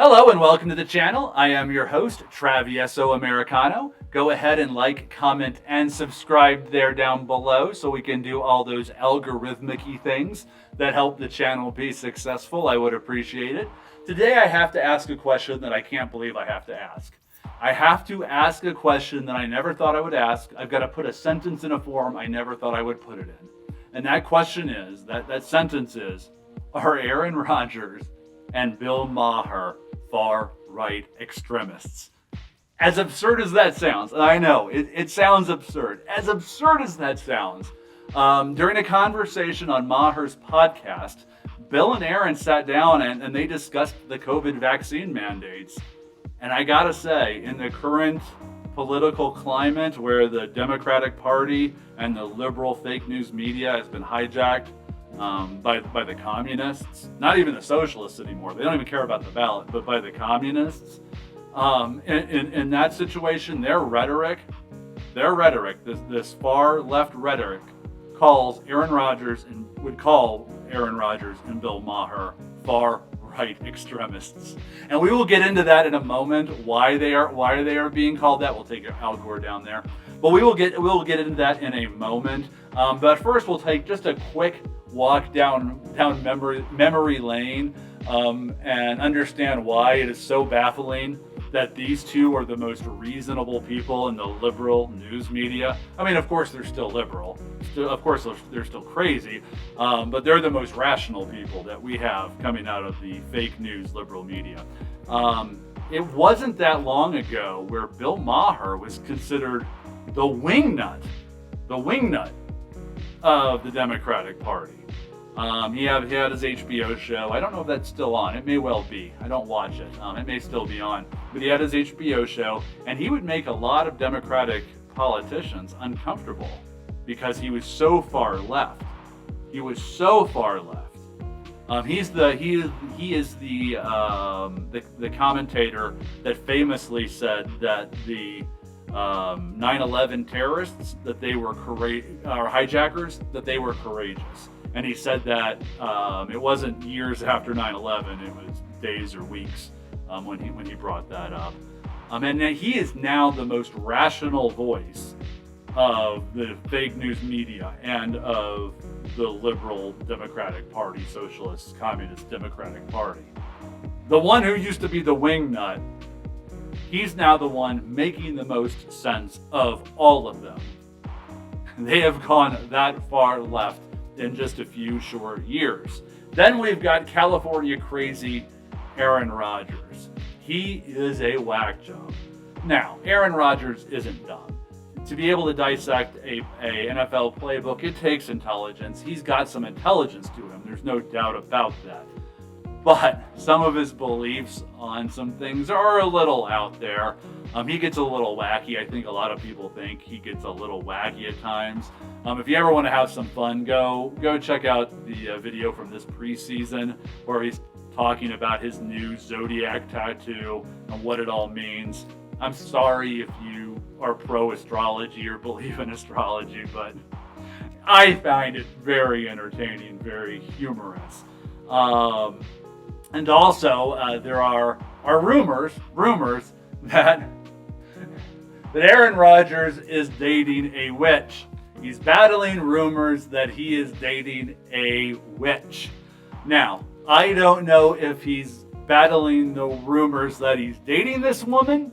Hello and welcome to the channel. I am your host, Travieso Americano. Go ahead and like, comment, and subscribe there down below so we can do all those algorithmic-y things that help the channel be successful. I would appreciate it. Today I have to ask a question that I can't believe I have to ask. I have to ask a question that I never thought I would ask. I've got to put a sentence in a form I never thought I would put it in. And that question is, that sentence is, are Aaron Rodgers and Bill Maher far-right extremists? As absurd as that sounds, and I know, it sounds absurd. As absurd as that sounds, during a conversation on Maher's podcast, Bill and Aaron sat down and they discussed the COVID vaccine mandates. And I gotta say, in the current political climate where the Democratic Party and the liberal fake news media has been hijacked by the communists, not even the socialists anymore. They don't even care about the ballot, but by the communists. In that situation, their rhetoric, this far left rhetoric, calls Aaron Rodgers and would call Aaron Rodgers and Bill Maher far right extremists. And we will get into that in a moment, why they are being called that. We'll take Al Gore down there. But we'll get into that in a moment. But first we'll take just a quick walk down memory lane and understand why it is so baffling that these two are the most reasonable people in the liberal news media. I mean, of course, they're still liberal. Of course, they're still crazy, but they're the most rational people that we have coming out of the fake news liberal media. It wasn't that long ago where Bill Maher was considered the wingnut of the Democratic Party. He had his HBO show. I don't know if that's still on. It may well be. I don't watch it. It may still be on. But he had his HBO show, and he would make a lot of Democratic politicians uncomfortable because he was so far left. He was so far left. He is the commentator that famously said that the 9/11 terrorists, that they were hijackers, that they were courageous. And he said that it wasn't years after 9/11; it was days or weeks when he brought that up. And he is now the most rational voice of the fake news media and of the liberal Democratic Party, Socialist, Communist Democratic Party. The one who used to be the wingnut, he's now the one making the most sense of all of them. They have gone that far left in just a few short years. Then we've got California crazy Aaron Rodgers. He is a whack job. Now, Aaron Rodgers isn't dumb. To be able to dissect a NFL playbook, it takes intelligence. He's got some intelligence to him. There's no doubt about that. But some of his beliefs on some things are a little out there. He gets a little wacky. I think a lot of people think he gets a little wacky at times. If you ever want to have some fun, go check out the video from this preseason where he's talking about his new zodiac tattoo and what it all means. I'm sorry if you are pro-astrology or believe in astrology, but I find it very entertaining, very humorous. And also, there are rumors that Aaron Rodgers is dating a witch. He's battling rumors that he is dating a witch. Now, I don't know if he's battling the rumors that he's dating this woman,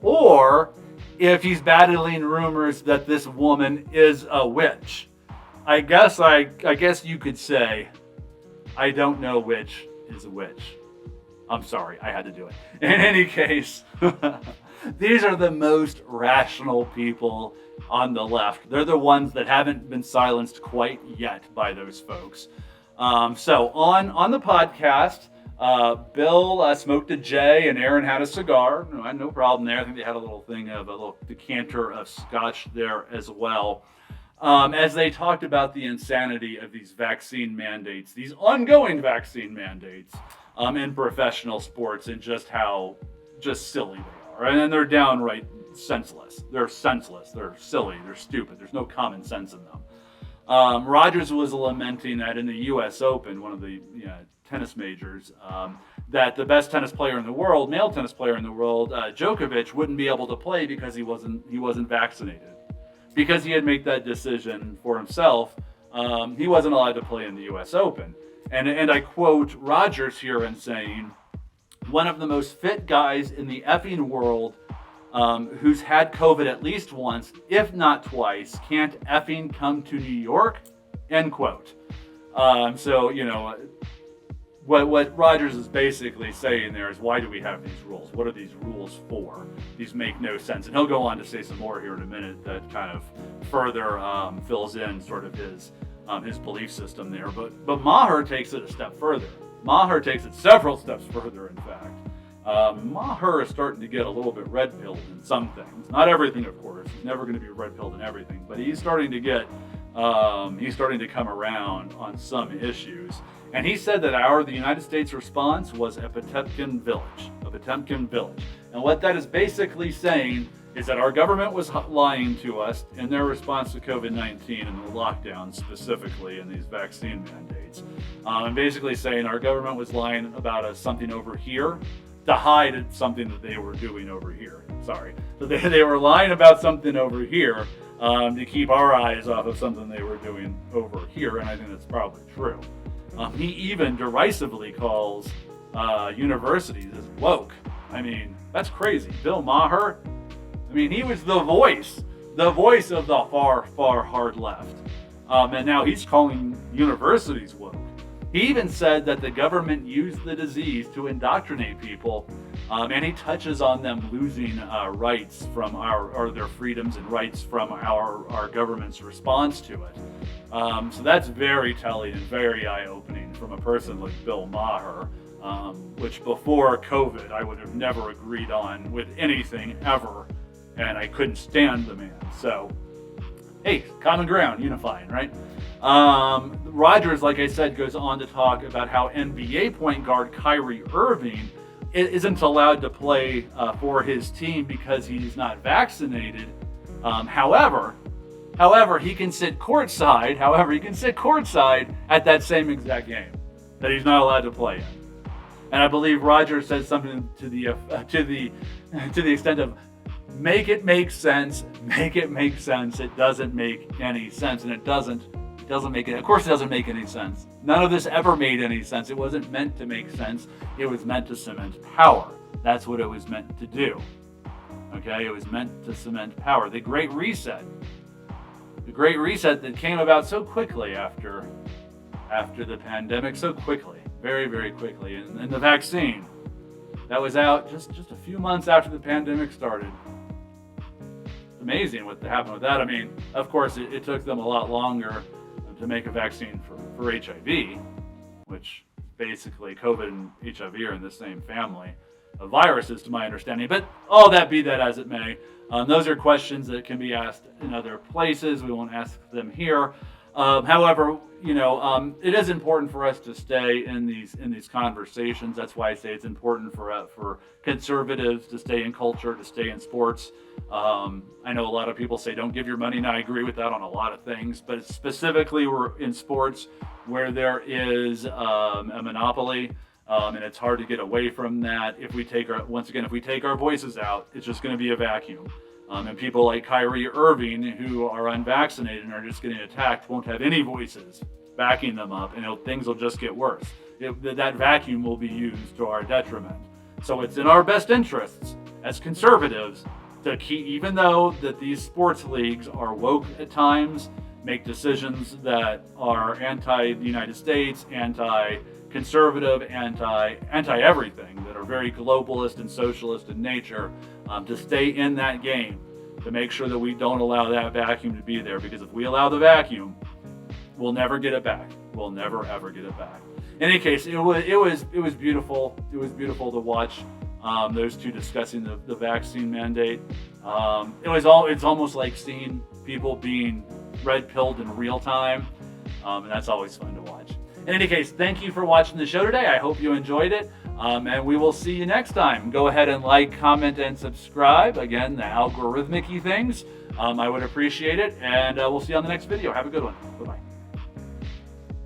or if he's battling rumors that this woman is a witch. I guess you could say, I don't know which is a witch. I'm sorry, I had to do it. In any case, these are the most rational people on the left. They're the ones that haven't been silenced quite yet by those folks. So on the podcast, Bill smoked a J and Aaron had a cigar. No, I had no problem there. I think they had a little decanter of scotch there as well. As they talked about the insanity of these vaccine mandates, these ongoing vaccine mandates in professional sports, and just how silly they are. And they're downright senseless. They're senseless. They're silly. They're stupid. There's no common sense in them. Rodgers was lamenting that in the U.S. Open, one of the tennis majors, that the best tennis player in the world, male tennis player in the world, Djokovic, wouldn't be able to play because he wasn't vaccinated. Because he had made that decision for himself, he wasn't allowed to play in the U.S. Open. And I quote Rodgers here in saying, one of the most fit guys in the effing world, who's had COVID at least once, if not twice, can't effing come to New York, end quote. So, what Rodgers is basically saying there is, why do we have these rules? What are these rules for? These make no sense. And he'll go on to say some more here in a minute that kind of further fills in sort of his belief system there. But Maher takes it a step further. Maher takes it several steps further, in fact. Maher is starting to get a little bit red-pilled in some things. Not everything, of course. He's never going to be red-pilled in everything. But he's starting to come around on some issues. And he said that the United States response was a Potemkin village. A Potemkin village. And what that is basically saying is that our government was lying to us in their response to COVID-19 and the lockdown specifically and these vaccine mandates. And basically saying our government was lying about something over here to hide something that they were doing over here. Sorry. So they were lying about something over here to keep our eyes off of something they were doing over here. And I think that's probably true. He even derisively calls universities as woke. I mean, that's crazy. Bill Maher, I mean, he was the voice of the far, far hard left. And now he's calling universities woke. He even said that the government used the disease to indoctrinate people, and he touches on them losing rights from their freedoms and rights from our government's response to it. So that's very telling and very eye-opening from a person like Bill Maher, which before COVID I would have never agreed on with anything ever, and I couldn't stand the man. So, hey, common ground, unifying, right? Rodgers, like I said, goes on to talk about how NBA point guard Kyrie Irving isn't allowed to play for his team because he's not vaccinated. However, he can sit courtside. At that same exact game that he's not allowed to play in. And I believe Rodgers said something to the extent of, make it make sense. It doesn't make any sense, and it doesn't make it. Of course, it doesn't make any sense. None of this ever made any sense. It wasn't meant to make sense. It was meant to cement power. That's what it was meant to do. Okay, it was meant to cement power. The Great Reset that came about so quickly after the pandemic, so quickly, very, very quickly, and the vaccine that was out just a few months after the pandemic started. It's amazing what happened with that. I mean, of course, it took them a lot longer to make a vaccine for HIV, which basically COVID and HIV are in the same family of viruses, to my understanding. But all that be that as it may, those are questions that can be asked in other places. We won't ask them here. However, it is important for us to stay in these conversations. That's why I say it's important for conservatives to stay in culture, to stay in sports. I know a lot of people say don't give your money, and I agree with that on a lot of things, but specifically we're in sports where there is a monopoly, and it's hard to get away from that. If we take our voices out, it's just going to be a vacuum. And people like Kyrie Irving, who are unvaccinated and are just getting attacked, won't have any voices backing them up, and things will just get worse. That vacuum will be used to our detriment. So it's in our best interests as conservatives to keep, even though that these sports leagues are woke at times, make decisions that are anti the United States, anti-conservative, anti-everything, that are very globalist and socialist in nature, to stay in that game, to make sure that we don't allow that vacuum to be there, because if we allow the vacuum, we'll never get it back. We'll never ever get it back. In any case, it was beautiful. It was beautiful to watch those two discussing the vaccine mandate. It's almost like seeing people being red-pilled in real time, and that's always fun to watch. In any case, thank you for watching the show today. I hope you enjoyed it, and we will see you next time. Go ahead and like, comment, and subscribe. Again, the algorithmic-y things. I would appreciate it, and we'll see you on the next video. Have a good one. Bye-bye.